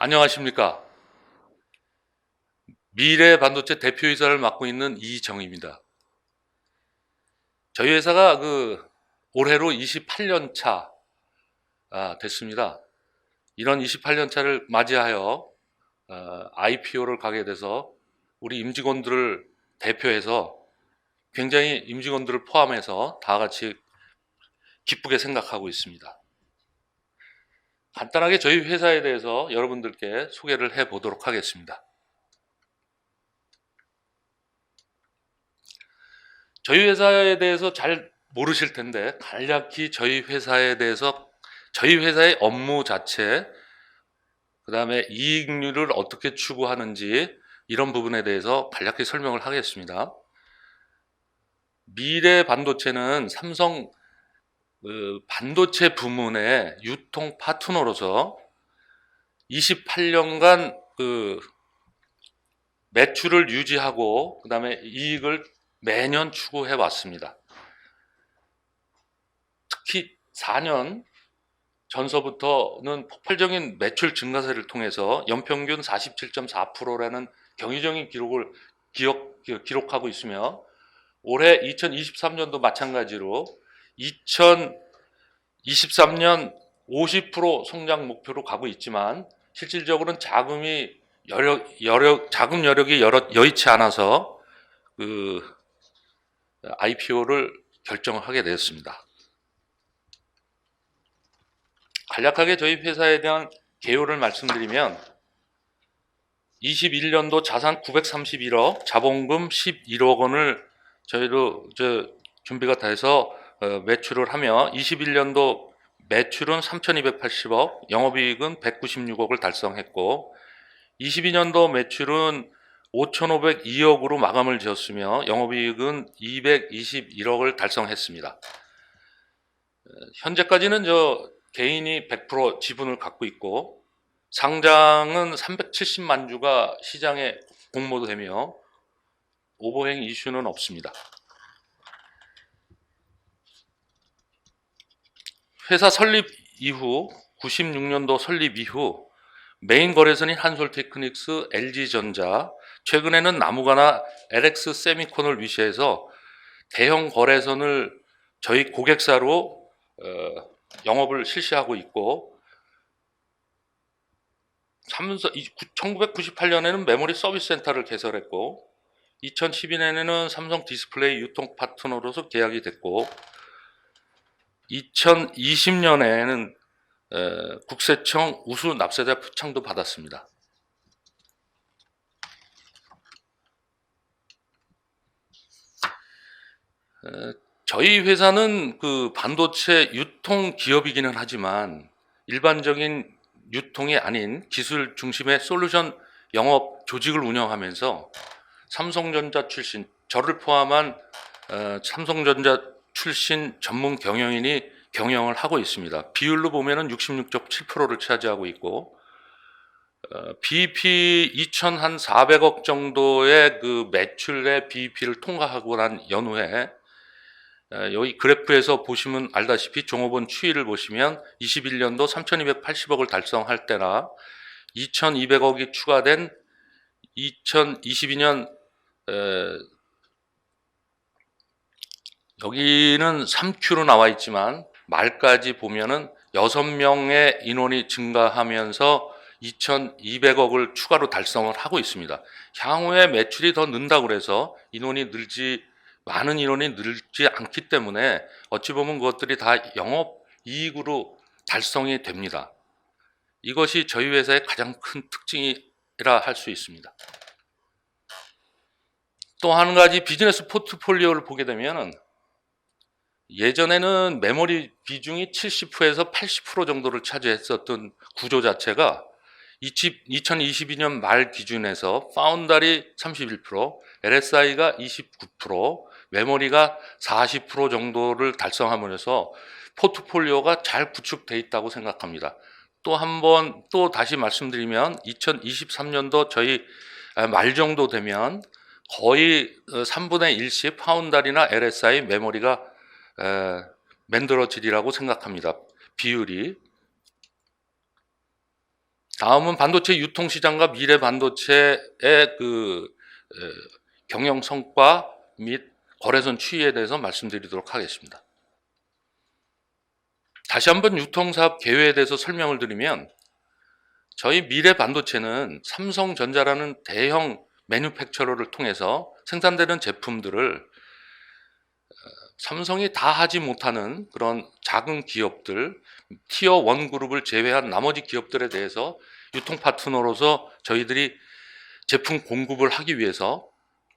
안녕하십니까. 미래 반도체 대표이사를 맡고 있는 이정입니다. 저희 회사가 올해로 28년 차 됐습니다. 이런 28년 차를 맞이하여 IPO를 가게 돼서 우리 임직원들을 대표해서 굉장히 임직원들을 포함해서 다 같이 기쁘게 생각하고 있습니다. 간단하게 저희 회사에 대해서 여러분들께 소개를 해 보도록 하겠습니다. 저희 회사에 대해서 잘 모르실 텐데 간략히 저희 회사에 대해서 저희 회사의 업무 자체, 그 다음에 이익률을 어떻게 추구하는지 이런 부분에 대해서 간략히 설명을 하겠습니다. 미래 반도체는 삼성 반도체 부문의 유통 파트너로서 28년간 매출을 유지하고 그 다음에 이익을 매년 추구해 왔습니다. 특히 4년 전서부터는 폭발적인 매출 증가세를 통해서 연평균 47.4%라는 경이적인 기록을 기록하고 있으며 올해 2023년도 마찬가지로 2023년 50% 성장 목표로 가고 있지만 실질적으로는 자금 여력이 여의치 않아서 IPO를 결정하게 되었습니다. 간략하게 저희 회사에 대한 개요를 말씀드리면 21년도 자산 931억, 자본금 11억 원을 저희로 준비가 돼서 매출을 하며 21년도 매출은 3,280억, 영업이익은 196억을 달성했고 22년도 매출은 5,502억으로 마감을 지었으며 영업이익은 221억을 달성했습니다. 현재까지는 개인이 100% 지분을 갖고 있고 상장은 370만 주가 시장에 공모되며 오버행 이슈는 없습니다. 회사 설립 이후 96년도 설립 이후 메인 거래선인 한솔테크닉스, LG전자, 최근에는 나무가나 LX 세미콘을 위시해서 대형 거래선을 저희 고객사로 영업을 실시하고 있고 1998년에는 메모리 서비스 센터를 개설했고 2012년에는 삼성 디스플레이 유통 파트너로서 계약이 됐고 2020년에는 국세청 우수 납세자 표창도 받았습니다. 저희 회사는 반도체 유통 기업이기는 하지만 일반적인 유통이 아닌 기술 중심의 솔루션 영업 조직을 운영하면서 삼성전자 출신, 저를 포함한 삼성전자 출신 전문 경영인이 경영을 하고 있습니다. 비율로 보면은 66.7%를 차지하고 있고 BEP 2,400억 정도의 매출의 BEP를 통과하고 난 연후에 여기 그래프에서 보시면 알다시피 종업원 추이를 보시면 21년도 3,280억을 달성할 때나 2,200억이 추가된 2022년 여기는 3Q로 나와 있지만 말까지 보면은 6명의 인원이 증가하면서 2,200억을 추가로 달성을 하고 있습니다. 향후에 매출이 더 는다고 그래서 많은 인원이 늘지 않기 때문에 어찌 보면 그것들이 다 영업 이익으로 달성이 됩니다. 이것이 저희 회사의 가장 큰 특징이라 할 수 있습니다. 또 한 가지 비즈니스 포트폴리오를 보게 되면 예전에는 메모리 비중이 70%에서 80% 정도를 차지했었던 구조 자체가 2022년 말 기준에서 파운다리 31%, LSI가 29%, 메모리가 40% 정도를 달성하면서 포트폴리오가 잘 구축되어 있다고 생각합니다. 또 다시 말씀드리면 2023년도 저희 말 정도 되면 거의 3분의 1씩 파운다리나 LSI 메모리가 만들어지리라고 생각합니다. 비율이. 다음은 반도체 유통시장과 미래 반도체의 경영 성과 및 거래선 추이에 대해서 말씀드리도록 하겠습니다. 다시 한번 유통사업 계획에 대해서 설명을 드리면, 저희 미래 반도체는 삼성전자라는 대형 매뉴팩처러를 통해서 생산되는 제품들을 삼성이 다 하지 못하는 그런 작은 기업들, 티어 1 그룹을 제외한 나머지 기업들에 대해서 유통 파트너로서 저희들이 제품 공급을 하기 위해서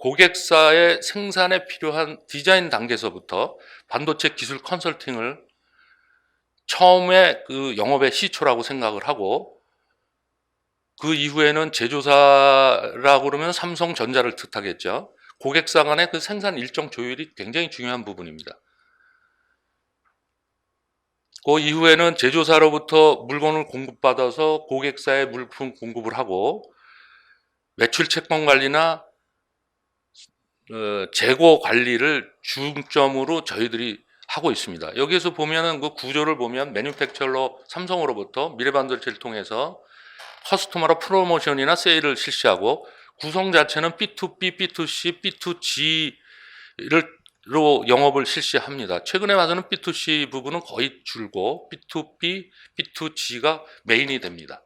고객사의 생산에 필요한 디자인 단계에서부터 반도체 기술 컨설팅을 처음에 그 영업의 시초라고 생각을 하고, 그 이후에는 제조사라고 그러면 삼성전자를 뜻하겠죠. 고객사 간의 그 생산 일정 조율이 굉장히 중요한 부분입니다. 그 이후에는 제조사로부터 물건을 공급받아서 고객사에 물품 공급을 하고, 매출 채권 관리나 재고 관리를 중점으로 저희들이 하고 있습니다. 여기에서 보면은 그 구조를 보면 매뉴팩처러 삼성으로부터 미래반도체를 통해서 커스터머로 프로모션이나 세일을 실시하고, 구성 자체는 B2B, B2C, B2G로 영업을 실시합니다. 최근에 와서는 B2C 부분은 거의 줄고 B2B, B2G가 메인이 됩니다.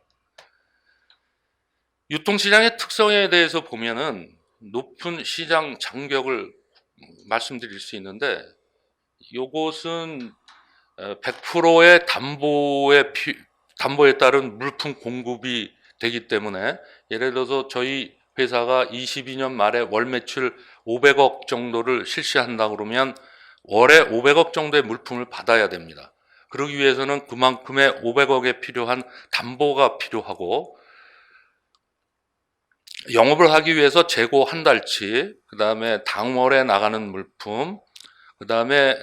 유통시장의 특성에 대해서 보면은 높은 시장 장벽을 말씀드릴 수 있는데, 요것은 100%의 담보에 따른 물품 공급이 되기 때문에, 예를 들어서 저희 회사가 22년 말에 월 매출 500억 정도를 실시한다 그러면 월에 500억 정도의 물품을 받아야 됩니다. 그러기 위해서는 그만큼의 500억에 필요한 담보가 필요하고, 영업을 하기 위해서 재고 한 달치, 그 다음에 당월에 나가는 물품, 그 다음에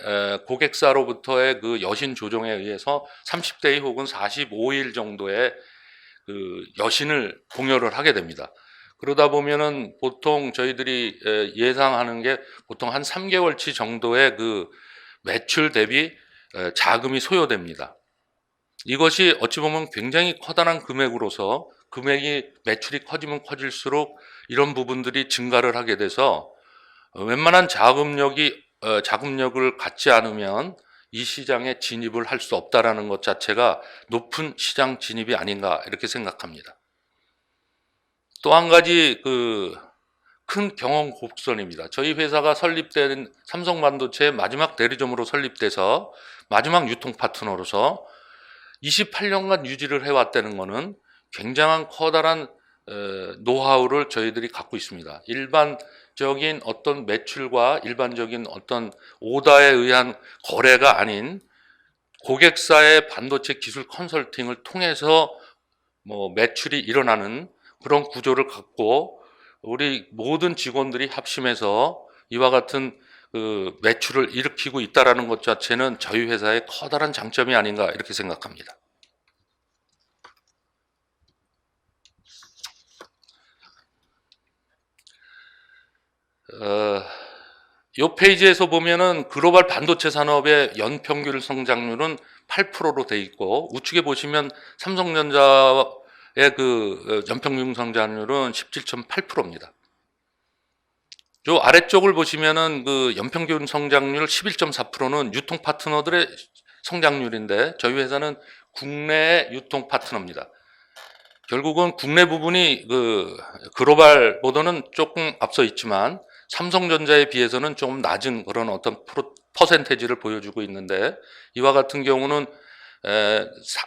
고객사로부터의 그 여신 조정에 의해서 30데이 혹은 45일 정도의 그 여신을 공여를 하게 됩니다. 그러다 보면은 보통 저희들이 예상하는 게 보통 한 3개월치 정도의 그 매출 대비 자금이 소요됩니다. 이것이 어찌 보면 굉장히 커다란 금액으로서, 금액이 매출이 커지면 커질수록 이런 부분들이 증가를 하게 돼서 웬만한 자금력을 갖지 않으면 이 시장에 진입을 할 수 없다라는 것 자체가 높은 시장 진입이 아닌가 이렇게 생각합니다. 또 한 가지 큰 경험 곡선입니다. 저희 회사가 설립된 삼성반도체 마지막 대리점으로 설립돼서 마지막 유통 파트너로서 28년간 유지를 해왔다는 것은 굉장한 커다란 노하우를 저희들이 갖고 있습니다. 일반적인 어떤 매출과 일반적인 어떤 오더에 의한 거래가 아닌 고객사의 반도체 기술 컨설팅을 통해서 매출이 일어나는 그런 구조를 갖고, 우리 모든 직원들이 합심해서 이와 같은 매출을 일으키고 있다는 것 자체는 저희 회사의 커다란 장점이 아닌가 이렇게 생각합니다. 이 페이지에서 보면은 글로벌 반도체 산업의 연평균 성장률은 8%로 돼 있고, 우측에 보시면 삼성전자의 연평균 성장률은 17.8%입니다. 요 아래쪽을 보시면은 연평균 성장률 11.4%는 유통 파트너들의 성장률인데, 저희 회사는 국내 유통 파트너입니다. 결국은 국내 부분이 글로벌보다는 조금 앞서 있지만 삼성전자에 비해서는 조금 낮은 그런 어떤 퍼센테이지를 보여주고 있는데, 이와 같은 경우는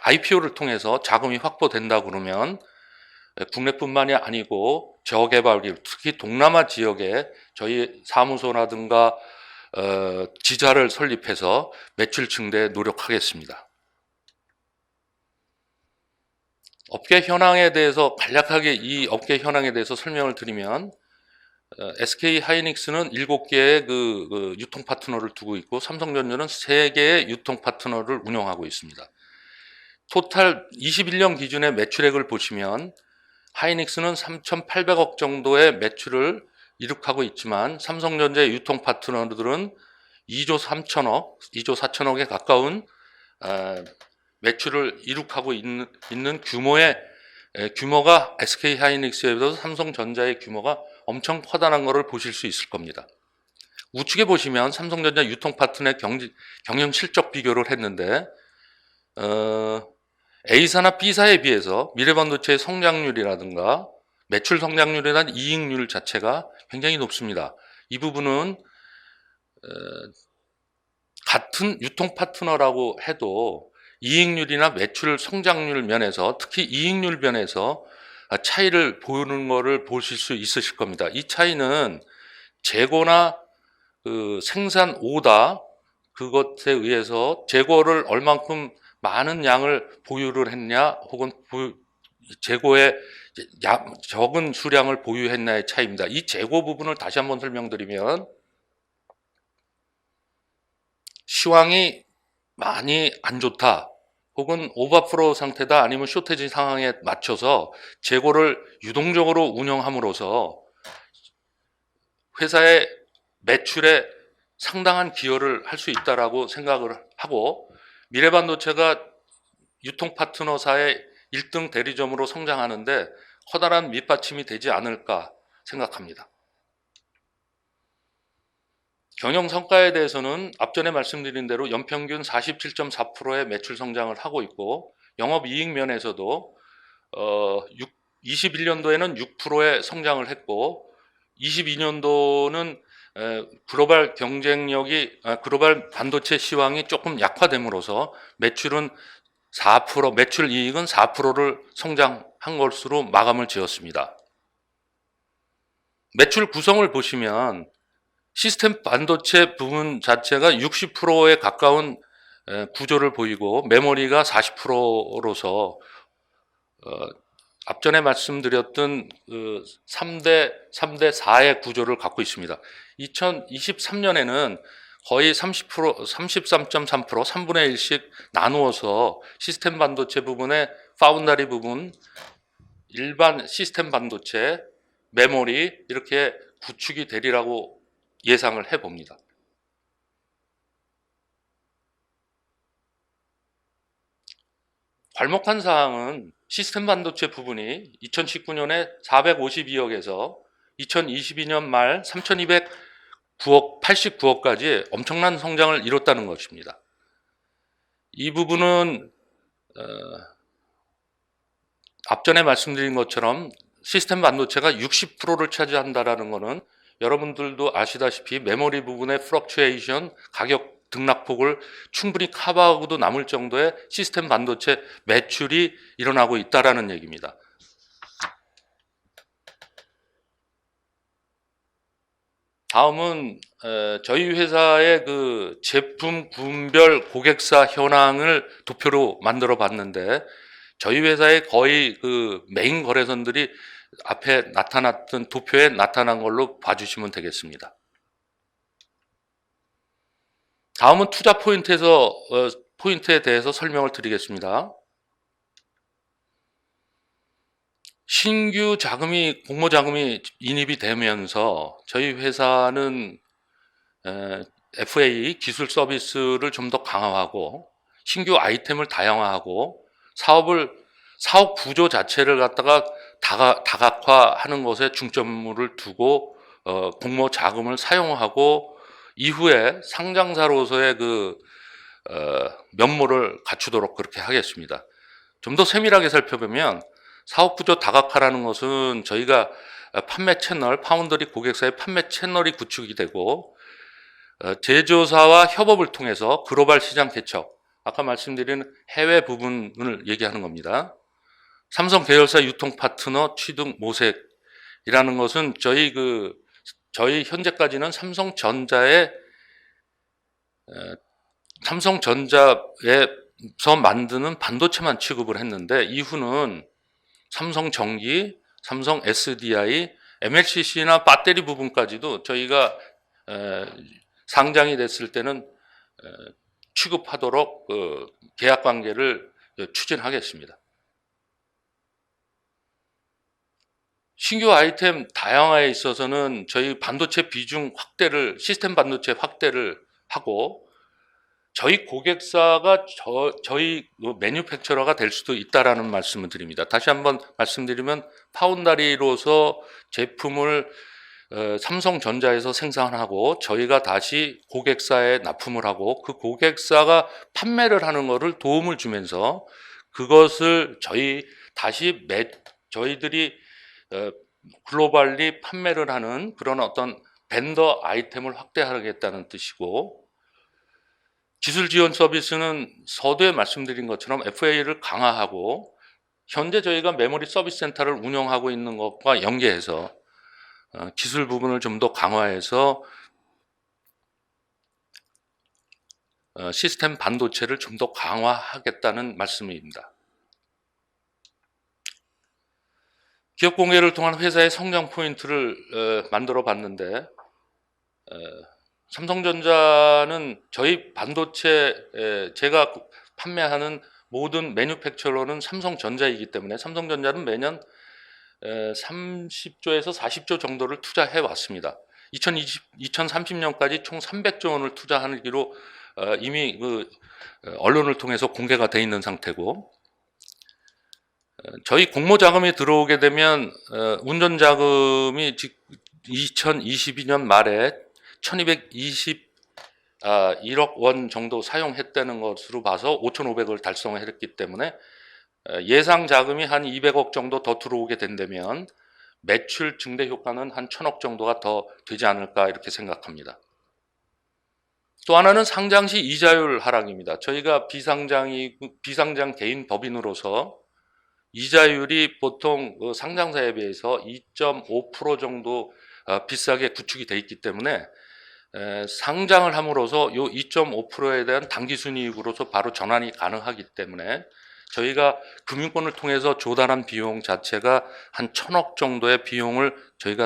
IPO를 통해서 자금이 확보된다 그러면 국내뿐만이 아니고 저개발기업, 특히 동남아 지역에 저희 사무소라든가 지사를 설립해서 매출 증대에 노력하겠습니다. 업계 현황에 대해서 간략하게 이 업계 현황에 대해서 설명을 드리면, SK 하이닉스는 7개의 유통 파트너를 두고 있고, 삼성전자는 3개의 유통 파트너를 운영하고 있습니다. 토탈 21년 기준의 매출액을 보시면 하이닉스는 3,800억 정도의 매출을 이룩하고 있지만, 삼성전자의 유통 파트너들은 2조 3천억, 2조 4천억에 가까운 매출을 이룩하고 있는 규모의 규모가 SK 하이닉스에 비해서 삼성전자의 규모가 엄청 커다란 것을 보실 수 있을 겁니다. 우측에 보시면 삼성전자 유통파트너의 경영 실적 비교를 했는데 A사나 B사에 비해서 미래반도체의 성장률이라든가 매출 성장률이나 이익률 자체가 굉장히 높습니다. 이 부분은 같은 유통 파트너라고 해도 이익률이나 매출 성장률 면에서, 특히 이익률 면에서 차이를 보이는 것을 보실 수 있으실 겁니다. 이 차이는 재고나 생산 오다, 그것에 의해서 재고를 얼만큼 많은 양을 보유를 했냐, 혹은 재고의 적은 수량을 보유했냐의 차이입니다. 이 재고 부분을 다시 한번 설명드리면, 시황이 많이 안 좋다, 혹은 오버플로 상태다, 아니면 쇼테지 상황에 맞춰서 재고를 유동적으로 운영함으로써 회사의 매출에 상당한 기여를 할 수 있다라고 생각을 하고, 미래반도체가 유통 파트너사의 1등 대리점으로 성장하는데 커다란 밑받침이 되지 않을까 생각합니다. 경영 성과에 대해서는 앞전에 말씀드린 대로 연평균 47.4%의 매출 성장을 하고 있고, 영업이익 면에서도 21년도에는 6%의 성장을 했고, 22년도는 글로벌 경쟁력이, 글로벌 반도체 시황이 조금 약화됨으로써 매출은 4%, 매출 이익은 4%를 성장한 것으로 마감을 지었습니다. 매출 구성을 보시면 시스템 반도체 부분 자체가 60%에 가까운 구조를 보이고, 메모리가 40%로서 앞전에 말씀드렸던 3대 4의 구조를 갖고 있습니다. 2023년에는 거의 30%, 33.3%, 3분의 1씩 나누어서 시스템 반도체 부분에 파운다리 부분, 일반 시스템 반도체, 메모리 이렇게 구축이 되리라고 예상을 해봅니다. 괄목한 사항은 시스템 반도체 부분이 2019년에 452억에서 2022년 말 3,209억, 89억까지 엄청난 성장을 이뤘다는 것입니다. 이 부분은 앞전에 말씀드린 것처럼 시스템 반도체가 60%를 차지한다는 것은 여러분들도 아시다시피 메모리 부분의 플럭추에이션, 가격 등락폭을 충분히 커버하고도 남을 정도의 시스템 반도체 매출이 일어나고 있다는 얘기입니다. 다음은 저희 회사의 그 제품 군별 고객사 현황을 도표로 만들어 봤는데, 저희 회사의 거의 그 메인 거래선들이 앞에 나타났던 도표에 나타난 걸로 봐주시면 되겠습니다. 다음은 투자 포인트에 대해서 설명을 드리겠습니다. 신규 자금이, 공모 자금이 인입이 되면서 저희 회사는 FA 기술 서비스를 좀 더 강화하고, 신규 아이템을 다양화하고, 사업 구조 자체를 갖다가 다각화하는 것에 중점을 두고 공모 자금을 사용하고, 이후에 상장사로서의 그 면모를 갖추도록 그렇게 하겠습니다. 좀 더 세밀하게 살펴보면, 사업 구조 다각화라는 것은 저희가 판매 채널, 파운더리 고객사의 판매 채널이 구축이 되고, 제조사와 협업을 통해서 글로벌 시장 개척, 아까 말씀드린 해외 부분을 얘기하는 겁니다. 삼성 계열사 유통 파트너 취득 모색이라는 것은 저희 현재까지는 삼성전자에서 만드는 반도체만 취급을 했는데, 이후는 삼성전기, 삼성 SDI, MLCC나 배터리 부분까지도 저희가 상장이 됐을 때는 취급하도록 계약 관계를 추진하겠습니다. 신규 아이템 다양화에 있어서는 저희 반도체 비중 확대를, 시스템 반도체 확대를 하고, 저희 고객사가 저희 매뉴팩처러가 될 수도 있다라는 말씀을 드립니다. 다시 한번 말씀드리면 파운다리로서 제품을 삼성전자에서 생산하고 저희가 다시 고객사에 납품을 하고 그 고객사가 판매를 하는 것을 도움을 주면서 그것을 저희들이 글로벌리 판매를 하는 그런 어떤 벤더 아이템을 확대하겠다는 뜻이고, 기술 지원 서비스는 서두에 말씀드린 것처럼 FA를 강화하고 현재 저희가 메모리 서비스 센터를 운영하고 있는 것과 연계해서 기술 부분을 좀 더 강화해서 시스템 반도체를 좀 더 강화하겠다는 말씀입니다. 기업 공개를 통한 회사의 성장 포인트를 만들어 봤는데, 삼성전자는 저희 반도체 제가 판매하는 모든 매뉴팩처러는 삼성전자이기 때문에 삼성전자는 매년 30조에서 40조 정도를 투자해 왔습니다. 2030년까지 총 300조 원을 투자하기로 이미 언론을 통해서 공개가 돼 있는 상태고, 저희 공모 자금이 들어오게 되면 운전 자금이 2022년 말에 1221억 원 정도 사용했다는 것으로 봐서 5,500을 달성했기 때문에 예상 자금이 한 200억 정도 더 들어오게 된다면 매출 증대 효과는 한 1,000억 정도가 더 되지 않을까 이렇게 생각합니다. 또 하나는 상장시 이자율 하락입니다. 저희가 비상장 개인 법인으로서 이자율이 보통 상장사에 비해서 2.5% 정도 비싸게 구축이 돼 있기 때문에 상장을 함으로써 이 2.5%에 대한 당기순이익으로서 바로 전환이 가능하기 때문에 저희가 금융권을 통해서 조달한 비용 자체가 한 1,000억 정도의 비용을 저희가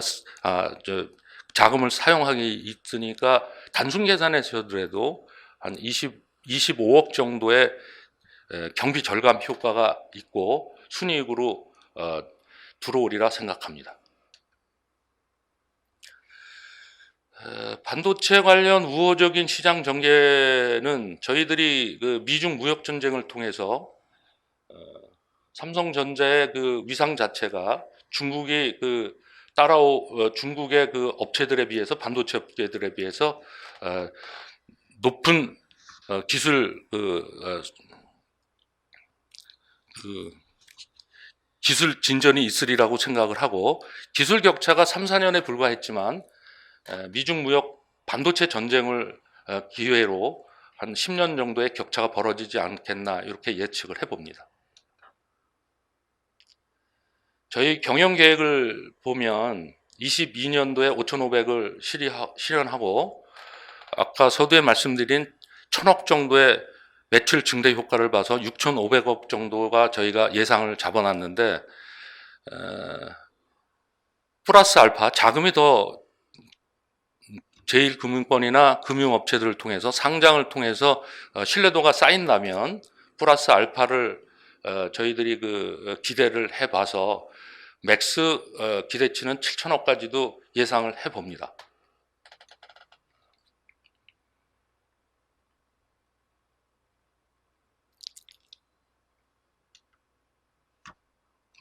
자금을 사용하기 있으니까 단순 계산해서라도 한 25억 정도의 경비 절감 효과가 있고 순이익으로 들어오리라 생각합니다. 반도체 관련 우호적인 시장 전개는 저희들이 미중 무역 전쟁을 통해서 삼성전자의 위상 자체가 중국의 업체들에 비해서 반도체 업체들에 비해서 높은 기술 기술 진전이 있으리라고 생각을 하고, 기술 격차가 3, 4년에 불과했지만 미중 무역 반도체 전쟁을 기회로 한 10년 정도의 격차가 벌어지지 않겠나 이렇게 예측을 해봅니다. 저희 경영 계획을 보면 22년도에 5,500을 실현하고 아까 서두에 말씀드린 1,000억 정도의 매출 증대 효과를 봐서 6,500억 정도가 저희가 예상을 잡아놨는데, 플러스 알파 자금이 더 제1금융권이나 금융업체들을 통해서 상장을 통해서 신뢰도가 쌓인다면 플러스 알파를 저희들이 기대를 해봐서 맥스 기대치는 7,000억까지도 예상을 해봅니다.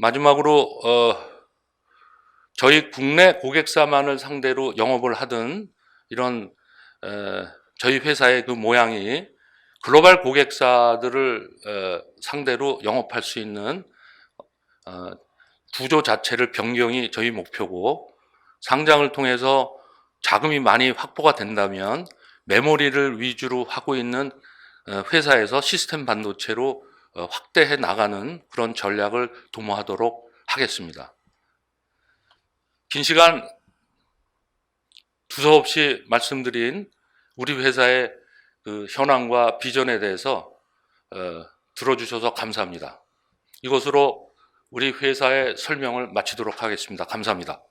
마지막으로 저희 국내 고객사만을 상대로 영업을 하던 이런 저희 회사의 모양이 글로벌 고객사들을 상대로 영업할 수 있는 구조 자체를 변경이 저희 목표고, 상장을 통해서 자금이 많이 확보가 된다면 메모리를 위주로 하고 있는 회사에서 시스템 반도체로 확대해 나가는 그런 전략을 도모하도록 하겠습니다. 긴 시간 두서없이 말씀드린 우리 회사의 현황과 비전에 대해서 들어주셔서 감사합니다. 이것으로 우리 회사의 설명을 마치도록 하겠습니다. 감사합니다.